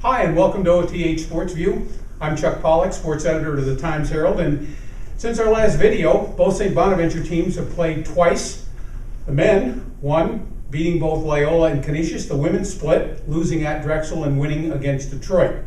Hi, and welcome to OTH Sports View. I'm Chuck Pollock, sports editor to the Times-Herald, and since our last video, both St. Bonaventure teams have played twice. The men won, beating both Loyola and Canisius. The women split, losing at Drexel and winning against Detroit.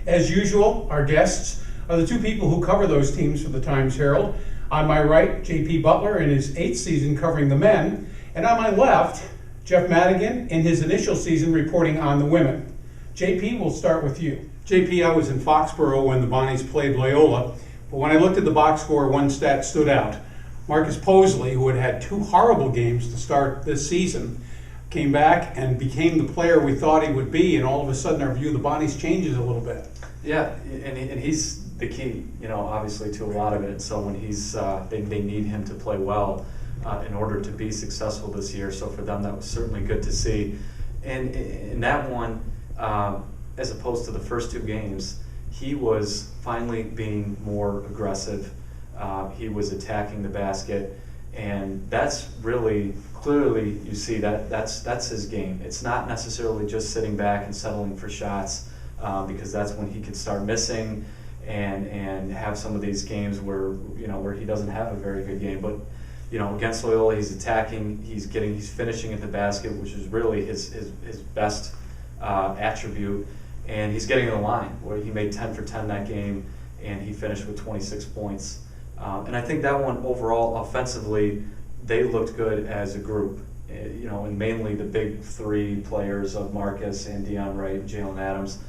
As usual, our guests are the two people who cover those teams for the Times-Herald. On my right, J.P. Butler in his 8th season covering the men, and on my left, Jeff Madigan in his initial season reporting on the women. JP, we'll start with you. JP, I was in Foxborough when the Bonnies played Loyola, but when I looked at the box score, one stat stood out. Marcus Posley, who had had two horrible games to start this season, came back and became the player we thought he would be, and all of a sudden our view of the Bonnies changes a little bit. Yeah, and he's the key, obviously to a lot of it. So when they need him to play well in order to be successful this year. So for them, that was certainly good to see. And in that one, as opposed to the first two games, he was finally being more aggressive. He was attacking the basket, and that's really clearly you see that's his game. It's not necessarily just sitting back and settling for shots, because that's when he could start missing and have some of these games where he doesn't have a very good game. But against Loyola, he's attacking, he's finishing at the basket, which is really his best attribute, and he's getting to the line where he made 10 for 10 that game, and he finished with 26 points. And I think that one overall offensively, they looked good as a group. And mainly the big three players of Marcus and Dion Wright and Jalen Adams.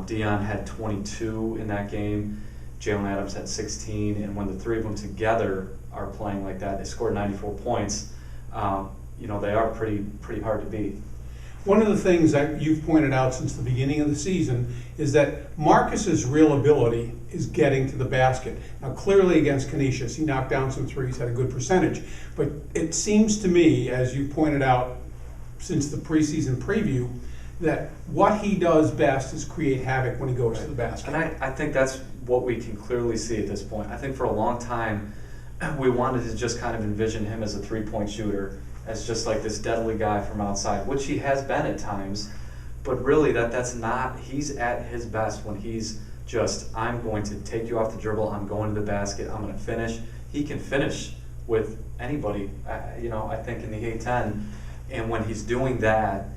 Dion had 22 in that game. Jalen Adams had 16, and when the three of them together are playing like that, they scored 94 points. They are pretty hard to beat. One of the things that you've pointed out since the beginning of the season is that Marcus's real ability is getting to the basket. Now, clearly against Canisius, he knocked down some threes, had a good percentage. But it seems to me, as you pointed out since the preseason preview, that what he does best is create havoc when he goes to the basket. And I think that's what we can clearly see at this point. I think for a long time, we wanted to just kind of envision him as a three-point shooter, as just like this deadly guy from outside, which he has been at times, but really that's not, he's at his best when he's just, I'm going to take you off the dribble, I'm going to the basket, I'm going to finish. He can finish with anybody, I think in the A-10, and when he's doing that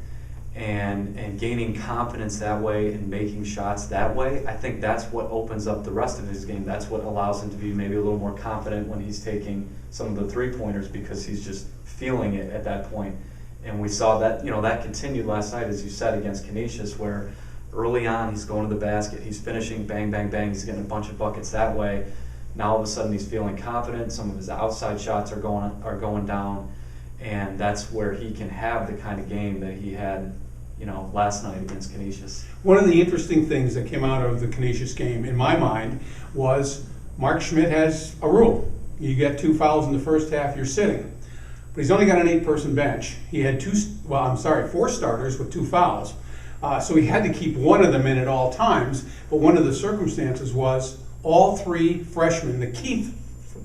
and gaining confidence that way and making shots that way, I think that's what opens up the rest of his game. That's what allows him to be maybe a little more confident when he's taking some of the three-pointers, because he's just feeling it at that point. And we saw that, that continued last night, as you said, against Canisius, where early on he's going to the basket, he's finishing, bang, bang, bang, he's getting a bunch of buckets that way. Now all of a sudden he's feeling confident, some of his outside shots are going down, and that's where he can have the kind of game that he had last night against Canisius. One of the interesting things that came out of the Canisius game, in my mind, was Mark Schmidt has a rule. You get 2 fouls in the first half, you're sitting. But he's only got an 8-person bench. He had 4 starters with 2 fouls. So he had to keep one of them in at all times. But one of the circumstances was all 3 freshmen, the key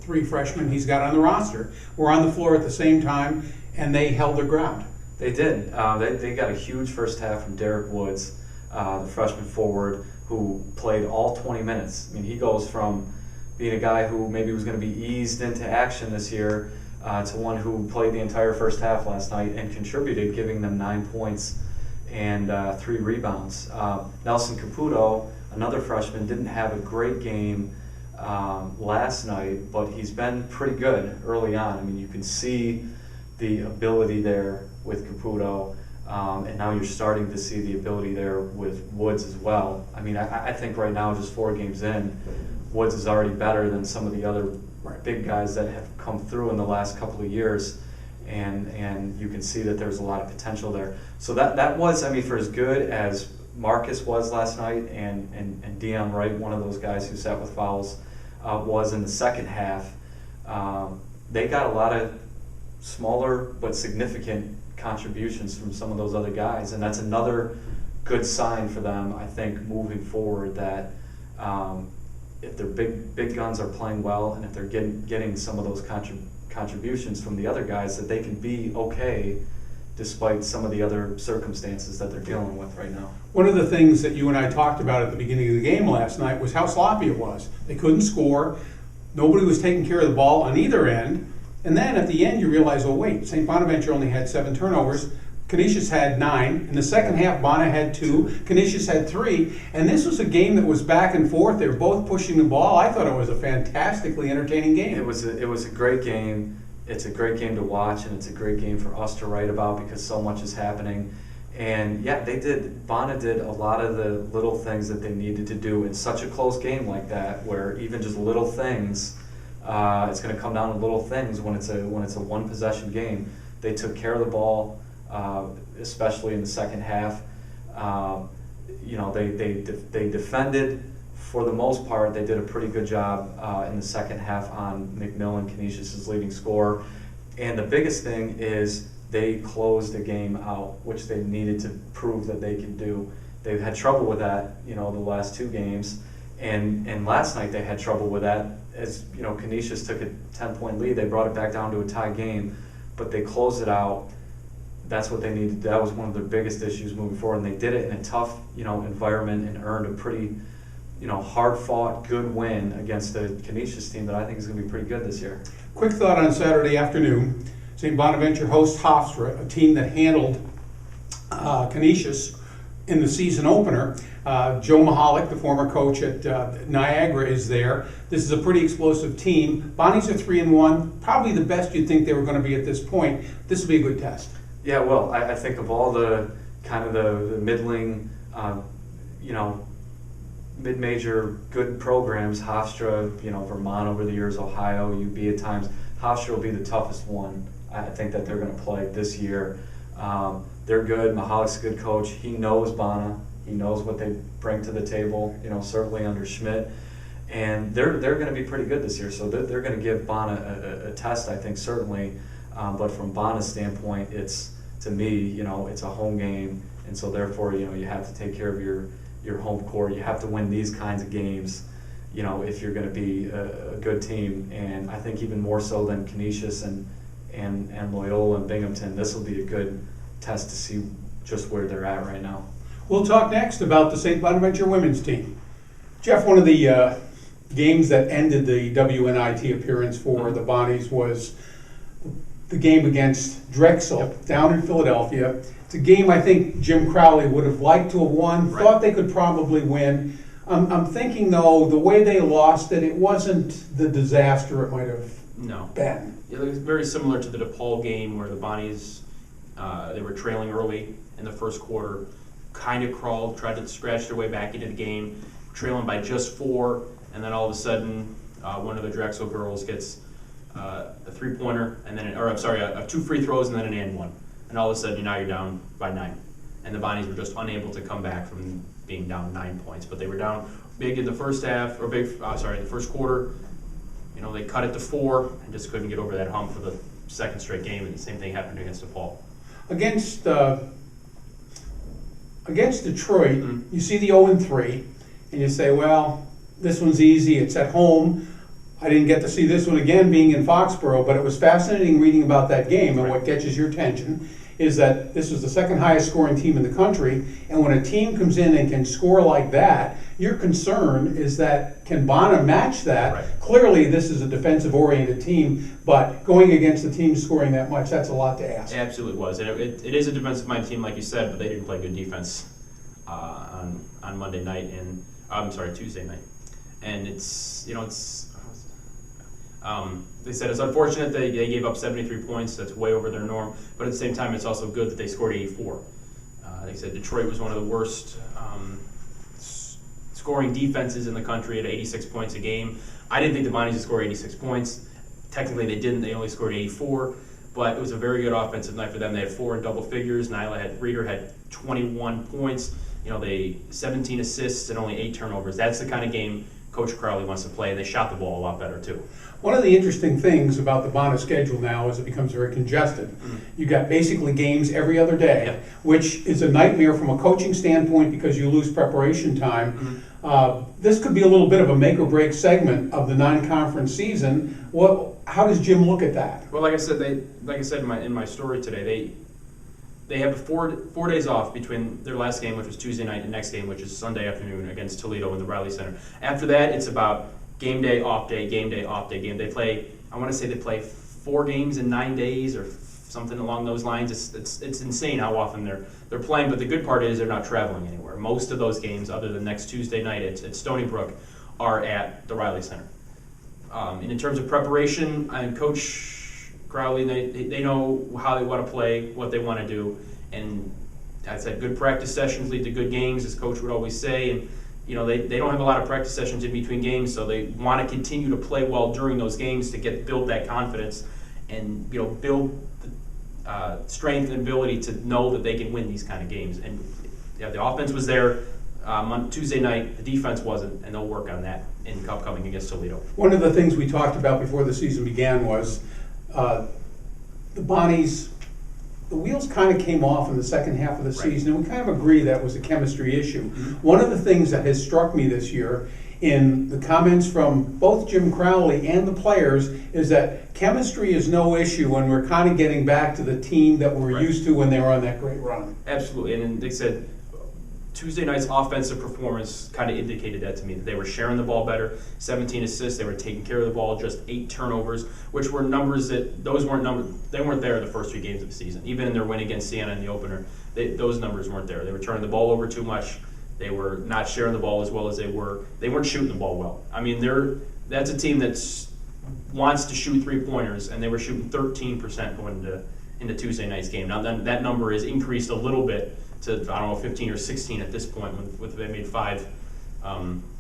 3 freshmen he's got on the roster, were on the floor at the same time, and they held their ground. They did. They got a huge first half from Derek Woods, the freshman forward, who played all 20 minutes. I mean, he goes from being a guy who maybe was going to be eased into action this year to one who played the entire first half last night and contributed, giving them 9 points and 3 rebounds. Nelson Caputo, another freshman, didn't have a great game last night, but he's been pretty good early on. I mean, you can see the ability there with Caputo, and now you're starting to see the ability there with Woods as well. I mean, I think right now, just 4 games in, Woods is already better than some of the other big guys that have come through in the last couple of years, and you can see that there's a lot of potential there. So that was, I mean, for as good as Marcus was last night, and Dion Wright, one of those guys who sat with fouls, was in the second half, they got a lot of smaller but significant contributions from some of those other guys, and that's another good sign for them, I think, moving forward, that if their big guns are playing well, and if they're getting some of those contributions from the other guys, that they can be okay despite some of the other circumstances that they're dealing with right now. One of the things that you and I talked about at the beginning of the game last night was how sloppy it was. They couldn't score. Nobody was taking care of the ball on either end. And then at the end you realize, oh wait, St. Bonaventure only had 7 turnovers. Canisius had 9. In the second half, Bona had 2. Canisius had 3. And this was a game that was back and forth. They were both pushing the ball. I thought it was a fantastically entertaining game. It was a great game. It's a great game to watch, and it's a great game for us to write about because so much is happening. And yeah, Bona did a lot of the little things that they needed to do in such a close game like that, where even just little things, it's going to come down to little things when it's a one possession game. They took care of the ball, especially in the second half. They defended for the most part. They did a pretty good job in the second half on McMillan, Canisius' leading scorer. And the biggest thing is they closed the game out, which they needed to prove that they can do. They've had trouble with that, the last 2 games, and last night they had trouble with that. As Canisius took a 10-point lead, they brought it back down to a tie game, but they closed it out. That's what they needed. That was one of their biggest issues moving forward, and they did it in a tough, environment and earned a pretty, hard-fought, good win against a Canisius team that I think is going to be pretty good this year. Quick thought on Saturday afternoon. St. Bonaventure hosts Hofstra, a team that handled Canisius in the season opener. Joe Mahalik, the former coach at Niagara, is there. This is a pretty explosive team. Bonnies are 3-1, probably the best you'd think they were going to be at this point. This will be a good test. Yeah, well, I think of all the kind of the middling, mid-major good programs, Hofstra, Vermont over the years, Ohio, UB at times, Hofstra will be the toughest one. I think that they're going to play this year. They're good. Mahalik's a good coach. He knows Bona. He knows what they bring to the table, certainly under Schmidt. And they're going to be pretty good this year. So they're going to give Bona a test, I think, certainly. But from Bona's standpoint, to me, it's a home game. And so therefore, you have to take care of your home court. You have to win these kinds of games, if you're going to be a good team. And I think even more so than Canisius and Loyola and Binghamton, this will be a good test to see just where they're at right now. We'll talk next about the St. Bonaventure women's team. Jeff, one of the games that ended the WNIT appearance for the Bonnies was the game against Drexel down in Philadelphia. It's a game I think Jim Crowley would have liked to have won, thought they could probably win. I'm thinking, though, the way they lost it wasn't the disaster it might have been. It was very similar to the DePaul game where the Bonnies, they were trailing early in the first quarter, kind of crawled, tried to scratch their way back into the game, trailing by just 4, and then all of a sudden, one of the Drexel girls gets a 3-pointer, and then, 2 free throws and then an and one, and all of a sudden now you're down by 9, and the Bonnies were just unable to come back from being down 9 points, but they were down big in the first half, the first quarter. They cut it to 4 and just couldn't get over that hump for the second straight game, and the same thing happened against DePaul. Against Detroit, you see the 0-3, and you say, well, this one's easy, it's at home. I didn't get to see this one again being in Foxborough, but it was fascinating reading about that game, and what catches your attention is that this was the second highest scoring team in the country, and when a team comes in and can score like that, your concern is that can Bona match that? Right. Clearly this is a defensive-oriented team, but going against a team scoring that much, that's a lot to ask. It absolutely was. And it is a defensive-minded team, like you said, but they didn't play good defense on Monday night, and Tuesday night. And they said it's unfortunate they gave up 73 points. That's way over their norm. But at the same time, it's also good that they scored 84. They said Detroit was one of the worst scoring defenses in the country at 86 points a game. I didn't think the Bonnies would score 86 points. Technically, they didn't. They only scored 84. But it was a very good offensive night for them. They had 4 in double figures. Reeder had 21 points. 17 assists and only 8 turnovers. That's the kind of game Coach Crowley wants to play. They shot the ball a lot better, too. One of the interesting things about the Bona schedule now is it becomes very congested. You got basically games every other day, which is a nightmare from a coaching standpoint because you lose preparation time. This could be a little bit of a make or break segment of the non-conference season. How does Jim look at that? Well, like I said in my story today, they have 4 days off between their last game, which was Tuesday night, and next game, which is Sunday afternoon against Toledo in the Riley Center. After that, it's about game day, off day, game day, off day, game. They play, I want to say they play 4 games in 9 days or something along those lines. It's insane how often they're playing, but the good part is they're not traveling anywhere. Most of those games, other than next Tuesday night at Stony Brook, are at the Riley Center. And in terms of preparation, Coach Crowley, they know how they want to play, what they want to do, and I said good practice sessions lead to good games, as Coach would always say, and they don't have a lot of practice sessions in between games, so they want to continue to play well during those games to build that confidence and build the strength and ability to know that they can win these kind of games. And the offense was there on Tuesday night, the defense wasn't, and they'll work on that in upcoming against Toledo. One of the things we talked about before the season began was the Bonnies, the wheels kind of came off in the second half of the season, and we kind of agree that was a chemistry issue. Mm-hmm. One of the things that has struck me this year in the comments from both Jim Crowley and the players is that chemistry is no issue when we're kind of getting back to the team that we're used to when they were on that great run. Absolutely, and they said Tuesday night's offensive performance kind of indicated that to me, that they were sharing the ball better, 17 assists, they were taking care of the ball, just 8 turnovers, which were numbers that, they weren't there the first 3 games of the season. Even in their win against Siena in the opener, those numbers weren't there. They were turning the ball over too much, they were not sharing the ball as well as they weren't shooting the ball well. I mean, that's a team that wants to shoot 3-pointers, and they were shooting 13% going into Tuesday night's game. Now that number is increased a little bit to, I don't know, 15 or 16 at this point with they made 5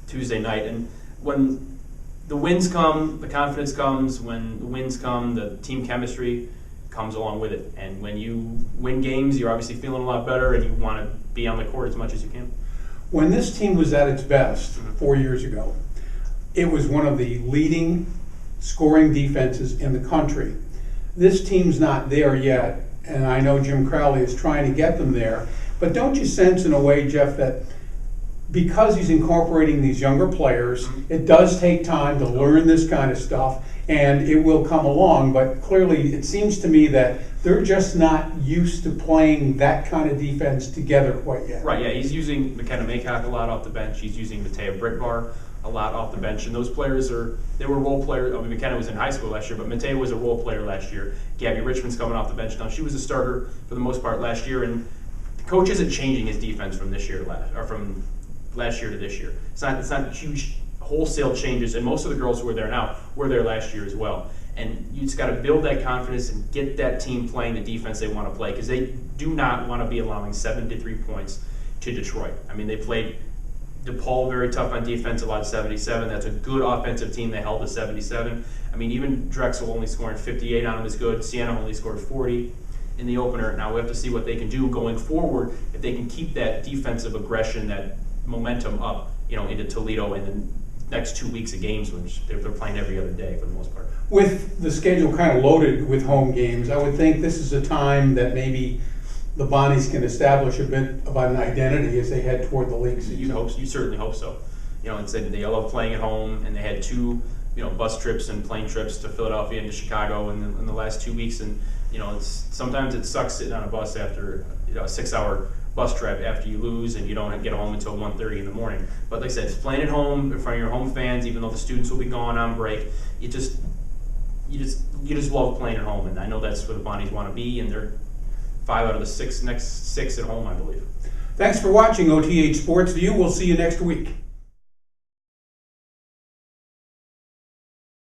Tuesday night. And when the wins come, the confidence comes. When the wins come, the team chemistry comes along with it. And when you win games, you're obviously feeling a lot better, and you want to be on the court as much as you can. When this team was at its best 4 years ago, it was one of the leading scoring defenses in the country. This team's not there yet, and I know Jim Crowley is trying to get them there. But don't you sense in a way, Jeff, that because he's incorporating these younger players, it does take time to learn this kind of stuff, and it will come along, but clearly it seems to me that they're just not used to playing that kind of defense together quite yet. Right, yeah, he's using McKenna Maycock a lot off the bench, he's using Matea Britvar a lot off the bench, and those players they were role players. I mean, McKenna was in high school last year, but Matea was a role player last year. Gabby Richmond's coming off the bench now. She was a starter for the most part last year, and Coach isn't changing his defense from this year to from last year to this year. It's not huge wholesale changes, and most of the girls who are there now were there last year as well. And you just got to build that confidence and get that team playing the defense they want to play, because they do not want to be allowing 73 points to Detroit. I mean, they played DePaul very tough on defense, allowed 77. That's a good offensive team. They held to 77. I mean, even Drexel only scoring 58 on them is good. Siena only scored 40 in the opener. Now we have to see what they can do going forward, if they can keep that defensive aggression, that momentum up, into Toledo in the next 2 weeks of games, which they're playing every other day for the most part. With the schedule kind of loaded with home games, I would think this is a time that maybe the Bonnies can establish a bit of an identity as they head toward the league season. You certainly hope so. And said they love playing at home, and they had 2 bus trips and plane trips to Philadelphia and to Chicago in the last 2 weeks, and sometimes it sucks sitting on a bus after a 6-hour bus trip after you lose and you don't get home until 1:30 in the morning. But like I said, it's playing at home in front of your home fans, even though the students will be gone on break. You just love playing at home, and I know that's where the Bonnies want to be, and they're 5 out of the next 6 at home, I believe. Thanks for watching OTH Sports View. We'll see you next week.